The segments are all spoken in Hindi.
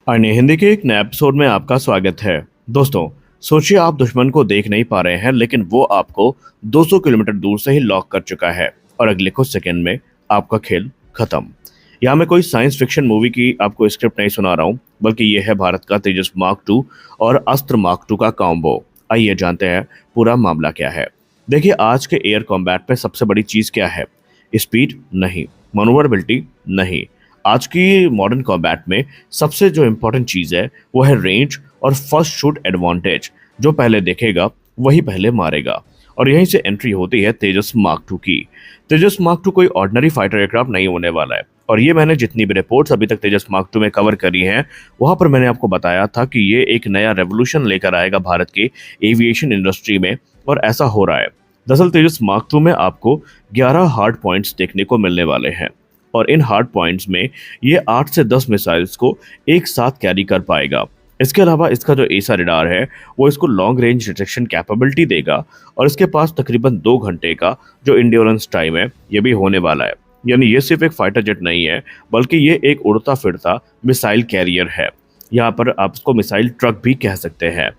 अन्य हिंदी के एक नए एपिसोड में आपका स्वागत है। दोस्तों, सोचिए आप दुश्मन को देख नहीं पा रहे हैं, लेकिन वो आपको 200 किलोमीटर दूर से ही लॉक कर चुका है और अगले कुछ सेकंड में आपका खेल खत्म। यहाँ मैं कोई साइंस फिक्शन मूवी की आपको स्क्रिप्ट नहीं सुना रहा हूँ, बल्कि ये है भारत का तेजस मार्क 2 और अस्त्र मार्क 2 का कॉम्बो। आइए जानते हैं पूरा मामला क्या है। देखिए, आज के एयर कॉम्बैट पे सबसे बड़ी चीज क्या है? स्पीड नहीं, मनोवरबिलिटी नहीं। आज की मॉडर्न कॉम्बैट में सबसे जो इम्पोर्टेंट चीज़ है वो है रेंज और फर्स्ट शूट एडवांटेज। जो पहले देखेगा वही पहले मारेगा। और यहीं से एंट्री होती है तेजस मार्क 2 की। तेजस मार्क 2 कोई ऑर्डिनरी फाइटर एयरक्राफ्ट नहीं होने वाला है। और ये मैंने जितनी भी रिपोर्ट्स अभी तक तेजस मार्क 2 में कवर करी हैं, वहां पर मैंने आपको बताया था कि ये एक नया रेवोल्यूशन लेकर आएगा भारत के एविएशन इंडस्ट्री में, और ऐसा हो रहा है। दरअसल तेजस मार्क 2 में आपको 11 हार्ड पॉइंट्स देखने को मिलने वाले हैं, और इन हार्ड पॉइंट्स में ये 8 से 10 मिसाइल्स को एक साथ कैरी कर पाएगा। इसके अलावा इसका जो एसा रडार है वो इसको लॉन्ग रेंज डिटेक्शन कैपेबिलिटी देगा, और इसके पास तकरीबन 2 घंटे का जो इंड्योरेंस टाइम है ये भी होने वाला है। यानी ये सिर्फ एक फाइटर जेट नहीं है, बल्कि ये एक उड़ता फिरता मिसाइल कैरियर है। यहाँ पर आप इसको मिसाइल ट्रक भी कह सकते हैं।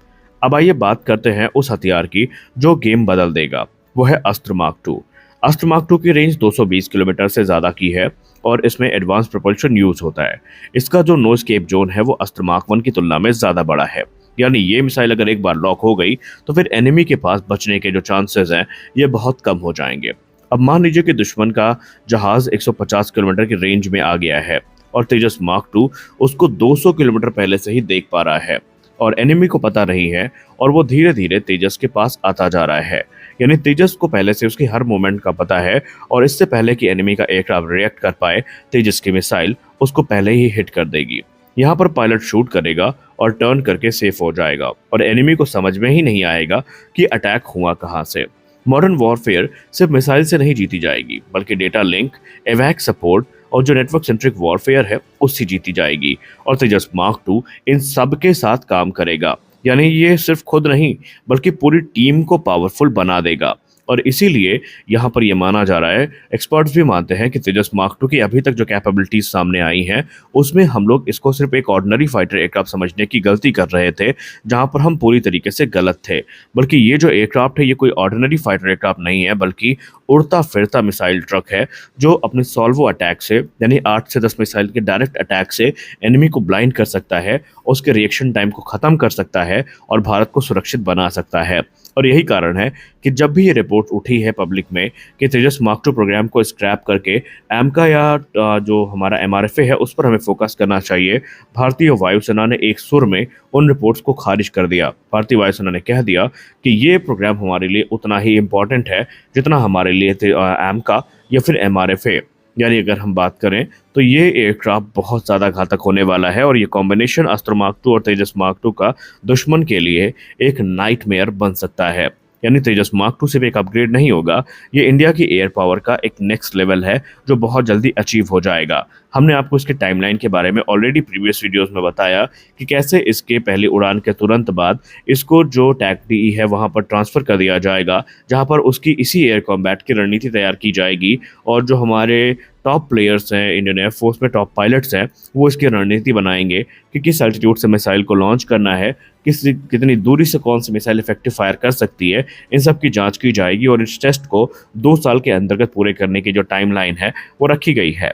अब आइए बात करते हैं उस हथियार की जो गेम बदल देगा। वो है अस्त्र मार्क 2। अस्त्र मार्क 2 की रेंज 220 किलोमीटर से ज़्यादा की है, और इसमें एडवांस प्रोपल्शन यूज होता है। इसका जो नो एस्केप जोन है वो अस्त्र मार्क 1 की तुलना में ज़्यादा बड़ा है। यानी ये मिसाइल अगर एक बार लॉक हो गई तो फिर एनिमी के पास बचने के जो चांसेस हैं ये बहुत कम हो जाएंगे। अब मान लीजिए कि दुश्मन का जहाज 150 किलोमीटर की रेंज में आ गया है, और तेजस मार्क 2 उसको 200 किलोमीटर पहले से ही देख पा रहा है, और एनिमी को पता नहीं है, और वो धीरे धीरे तेजस के पास आता जा रहा है। यानी तेजस को पहले से उसकी हर मूवमेंट का पता है, और इससे पहले कि एनिमी का एयरक्राफ्ट रिएक्ट कर पाए, तेजस की मिसाइल उसको पहले ही हिट कर देगी। यहाँ पर पायलट शूट करेगा और टर्न करके सेफ हो जाएगा, और एनिमी को समझ में ही नहीं आएगा कि अटैक हुआ कहाँ से। मॉडर्न वॉरफेयर सिर्फ मिसाइल से नहीं जीती जाएगी, बल्कि डेटा लिंक, एवैक सपोर्ट और जो नेटवर्क सेंट्रिक वॉरफेयर है उससे जीती जाएगी। और तेजस मार्क 2 इन सब के साथ काम करेगा। यानी ये सिर्फ खुद नहीं, बल्कि पूरी टीम को पावरफुल बना देगा। और इसीलिए यहाँ पर यह माना जा रहा है, एक्सपर्ट्स भी मानते हैं कि तेजस मार्क 2 की अभी तक जो कैपेबिलिटीज सामने आई हैं उसमें हम लोग इसको सिर्फ एक ऑर्डिनरी फाइटर एयरक्राफ्ट समझने की गलती कर रहे थे, जहाँ पर हम पूरी तरीके से गलत थे। बल्कि ये जो एयरक्राफ्ट है ये कोई ऑर्डिनरी फाइटर एयरक्राफ्ट नहीं है, बल्कि उड़ता फिरता मिसाइल ट्रक है, जो अपने सॉल्वो अटैक से, यानी 8 से 10 मिसाइल के डायरेक्ट अटैक से एनिमी को ब्लाइंड कर सकता है, उसके रिएक्शन टाइम को ख़त्म कर सकता है, और भारत को सुरक्षित बना सकता है। और यही कारण है कि जब भी ये रिपोर्ट उठी है पब्लिक में कि तेजस मार्क 2 प्रोग्राम को स्क्रैप करके एमका या जो हमारा एमआरएफए है उस पर हमें फोकस करना चाहिए, भारतीय वायुसेना ने एक सुर में उन रिपोर्ट्स को खारिज कर दिया। भारतीय वायुसेना ने कह दिया कि ये प्रोग्राम हमारे लिए उतना ही इम्पोर्टेंट है जितना हमारे लिए एमका या फिर एमआरएफए। यानी अगर हम बात करें तो ये एयरक्राफ्ट बहुत ज़्यादा घातक होने वाला है, और ये कॉम्बिनेशन अस्त्र मार्क 2 और तेजस मार्क 2 का दुश्मन के लिए एक नाइटमेयर बन सकता है। यानी तेजस मार्क 2 सिर्फ एक अपग्रेड नहीं होगा, ये इंडिया की एयर पावर का एक नेक्स्ट लेवल है जो बहुत जल्दी अचीव हो जाएगा। हमने आपको इसके टाइमलाइन के बारे में ऑलरेडी प्रीवियस वीडियोस में बताया कि कैसे इसके पहली उड़ान के तुरंत बाद इसको जो टैक डीई है वहां पर ट्रांसफ़र कर दिया जाएगा, जहां पर उसकी इसी एयर कॉम्बैट की रणनीति तैयार की जाएगी, और जो हमारे टॉप प्लेयर्स हैं इंडियन एयरफोर्स में, टॉप पायलट्स हैं, वो इसकी रणनीति बनाएंगे कि किस एल्टीट्यूड से मिसाइल को लॉन्च करना है, कितनी दूरी से कौन सी मिसाइल इफेक्टिव फायर कर सकती है। इन सब की जांच की जाएगी, और इस टेस्ट को 2 साल के अंतर्गत पूरे करने की जो टाइमलाइन है वो रखी गई है।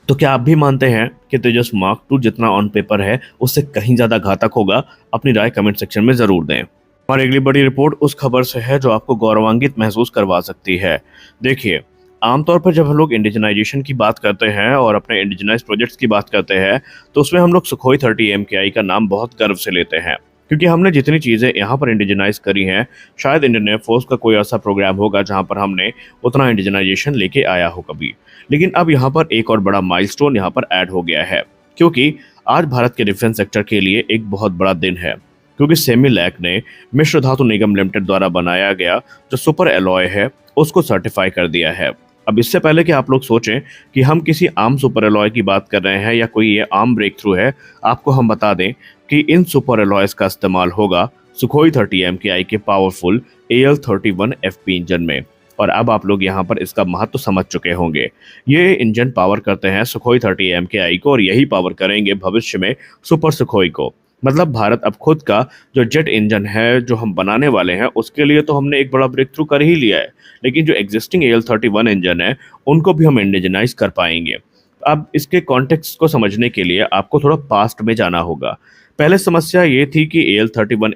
तो क्या आप भी मानते हैं कि तेजस मार्क 2 जितना ऑन पेपर है उससे कहीं ज़्यादा घातक होगा? अपनी राय कमेंट सेक्शन में ज़रूर दें। हमारी अगली बड़ी रिपोर्ट उस खबर से है जो आपको गौरवान्वित महसूस करवा सकती है। देखिए, आमतौर पर जब हम लोग इंडिजनाइजेशन की बात करते हैं और अपने इंडिजनाइज प्रोजेक्ट्स की बात करते हैं, तो उसमें हम लोग सुखोई 30 MKI का नाम बहुत गर्व से लेते हैं, क्योंकि हमने जितनी चीज़ें यहाँ पर इंडिजनाइज करी हैं, शायद इंडियन एयरफोर्स का कोई ऐसा प्रोग्राम होगा जहाँ पर हमने उतना इंडिजनाइजेशन लेके आया हो कभी। लेकिन अब यहाँ पर एक और बड़ा माइलस्टोन यहाँ पर ऐड हो गया है, क्योंकि आज भारत के डिफेंस सेक्टर के लिए एक बहुत बड़ा दिन है, क्योंकि सेमिलैक ने मिश्र धातु निगम लिमिटेड द्वारा बनाया गया जो सुपर एलॉय है उसको सर्टिफाई कर दिया है। अब इससे पहले कि आप लोग सोचें कि हम किसी आम सुपर एलॉय की बात कर रहे हैं या कोई ये आम ब्रेक थ्रू है, आपको हम बता दें कि इन सुपर एलॉयज का इस्तेमाल होगा सुखोई 30 MKI के पावरफुल AL-31FP इंजन में। और अब आप लोग यहाँ पर इसका महत्व समझ चुके होंगे। ये इंजन पावर करते हैं सुखोई 30 MKI को और यही पावर करेंगे भविष्य में सुपर सुखोई को। मतलब भारत अब खुद का जो जेट इंजन है जो हम बनाने वाले हैं उसके लिए तो हमने एक बड़ा ब्रेक थ्रू कर ही लिया है, लेकिन जो एग्जिस्टिंग AL-31 इंजन है उनको भी हम इंडिजनाइज कर पाएंगे। अब इसके कॉन्टेक्स्ट को समझने के लिए आपको थोड़ा पास्ट में जाना होगा। पहले समस्या ये थी कि AL-31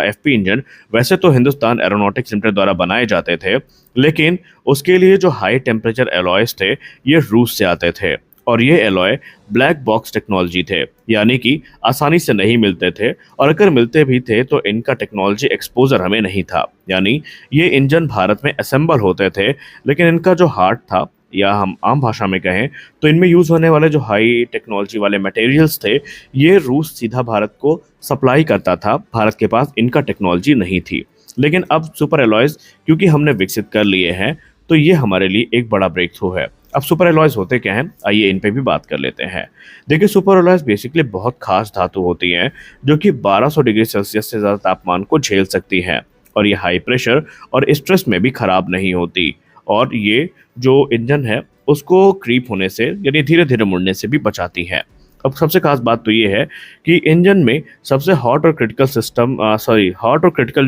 FP इंजन वैसे तो हिंदुस्तान एरोनॉटिक्स लिमिटेड द्वारा बनाए जाते थे, लेकिन उसके लिए जो हाई टेम्परेचर एलॉयज थे ये रूस से आते थे और ये एलॉय ब्लैक बॉक्स टेक्नोलॉजी थे, यानी कि आसानी से नहीं मिलते थे और अगर मिलते भी थे तो इनका टेक्नोलॉजी एक्सपोजर हमें नहीं था। यानी ये इंजन भारत में असेंबल होते थे, लेकिन इनका जो हार्ट था या हम आम भाषा में कहें तो इनमें यूज़ होने वाले जो हाई टेक्नोलॉजी वाले मटेरियल्स थे ये रूस सीधा भारत को सप्लाई करता था, भारत के पास इनका टेक्नोलॉजी नहीं थी। लेकिन अब सुपर एलॉयज क्योंकि हमने विकसित कर लिए हैं तो ये हमारे लिए एक बड़ा ब्रेक थ्रू है। अब सुपर एलॉयज होते क्या हैं, आइए इन पे भी बात कर लेते हैं। देखिए सुपर एलॉयज बेसिकली बहुत खास धातु होती हैं जो कि 1200 डिग्री सेल्सियस से ज़्यादा तापमान को झेल सकती हैं और ये हाई प्रेशर और स्ट्रेस में भी खराब नहीं होती और ये जो इंजन है उसको क्रीप होने से यानी धीरे धीरे मुड़ने से भी बचाती है। अब सबसे खास बात तो ये है कि इंजन में सबसे हॉट और क्रिटिकल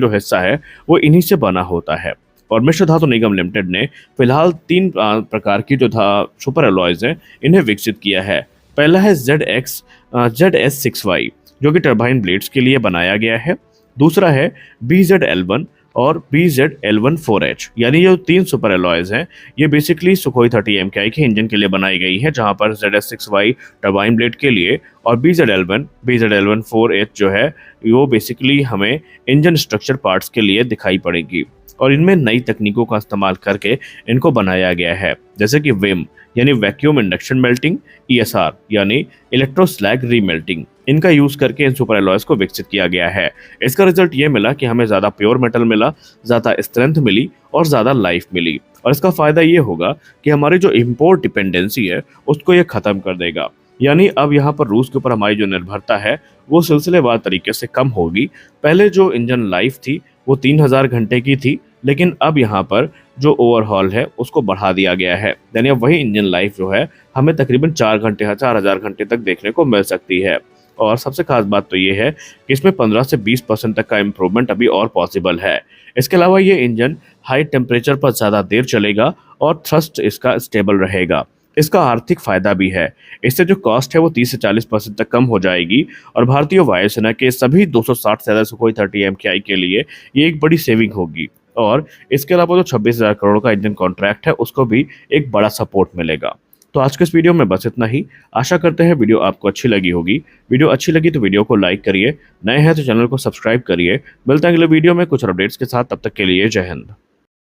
जो हिस्सा है वो इन्हीं से बना होता है और मिश्र धातु निगम लिमिटेड ने फिलहाल 3 प्रकार की जो था सुपर एलॉयज हैं इन्हें विकसित किया है। पहला है ZS6Y जो कि टरबाइन ब्लेड्स के लिए बनाया गया है। दूसरा है BZL1 और BZL14H, यानी ये 3 सुपर एलॉयज हैं ये बेसिकली सुखोई 30 MKI के इंजन के लिए बनाई गई है, जहां पर ZS6Y टरबाइन ब्लेड के लिए और BZL14H जो है वो बेसिकली हमें इंजन स्ट्रक्चर पार्ट्स के लिए दिखाई पड़ेगी और इनमें नई तकनीकों का इस्तेमाल करके इनको बनाया गया है, जैसे कि विम यानी वैक्यूम इंडक्शन मेल्टिंग, ESR यानी इलेक्ट्रोस्लैग रीमेल्टिंग, इनका यूज करके इन सुपर एलॉयज को विकसित किया गया है। इसका रिजल्ट ये मिला कि हमें ज़्यादा प्योर मेटल मिला, ज़्यादा स्ट्रेंथ मिली और ज़्यादा लाइफ मिली और इसका फ़ायदा ये होगा कि हमारी जो इम्पोर्ट डिपेंडेंसी है उसको ये ख़त्म कर देगा। यानी अब यहाँ पर रूस के ऊपर हमारी जो निर्भरता है वो सिलसिलेवार तरीके से कम होगी। पहले जो इंजन लाइफ थी वो 3000 घंटे की थी, लेकिन अब यहाँ पर जो ओवरहॉल है उसको बढ़ा दिया गया है, यानी अब वही इंजन लाइफ जो है हमें तकरीबन 4000 घंटे तक देखने को मिल सकती है। और सबसे खास बात तो ये है कि इसमें 15 से 20% तक का इम्प्रूवमेंट अभी और पॉसिबल है। इसके अलावा ये इंजन हाई टेम्परेचर पर ज़्यादा देर चलेगा और थ्रस्ट इसका स्टेबल रहेगा। इसका आर्थिक फायदा भी है, इससे जो कॉस्ट है वो 30 से 40% तक कम हो जाएगी और भारतीय वायुसेना के सभी 260 से ज़्यादा सुखोई 30 MKI के लिए ये एक बड़ी सेविंग होगी और इसके अलावा जो 26,000 करोड़ का इंजन कॉन्ट्रैक्ट है उसको भी एक बड़ा सपोर्ट मिलेगा। तो आज के इस वीडियो में बस इतना ही। आशा करते हैं वीडियो आपको अच्छी लगी होगी। वीडियो अच्छी लगी तो वीडियो को लाइक करिए, नए हैं तो चैनल को सब्सक्राइब करिए। मिलते हैं अगले वीडियो में कुछ अपडेट्स के साथ, तब तक के लिए जय हिंद।